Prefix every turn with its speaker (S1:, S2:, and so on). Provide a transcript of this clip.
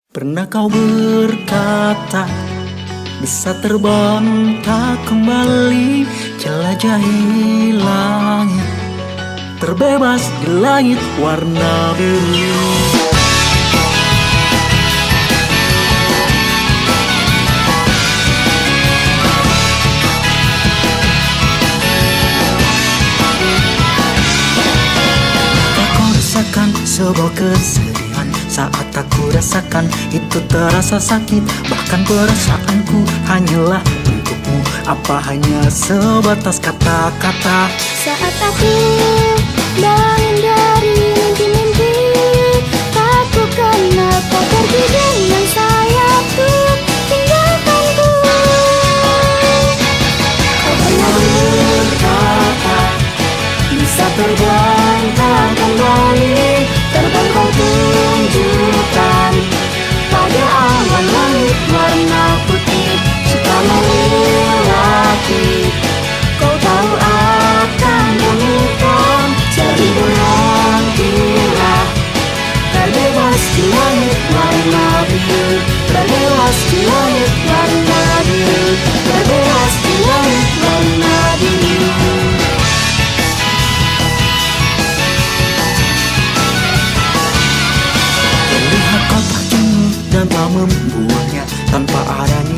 S1: Pernah kau berkata bisa terbang tak kembali, jelajahi langit, terbebas di langit warna biru. Aku rasakan sebuah kesedihan saat aku rasakan itu terasa sakit. Bahkan perasaanku hanyalah untukmu, apa hanya sebatas kata-kata.
S2: Saat aku bangun dari mimpi-mimpi, takut kenapa pergi dengan sayapku, tinggalkanku.
S1: Kau pernah berkata bisa terbang tak kembali, terbang kau tunjukkan pada awan langit warna putih. Jika melewati kau tahu akan menemukan seribu yang indah, terbebas di langit warna biru, terbebas di langit warna biru, terbebas di langit warna biru. Terlihat kotak jenuh dan tak membuangnya tanpa adanya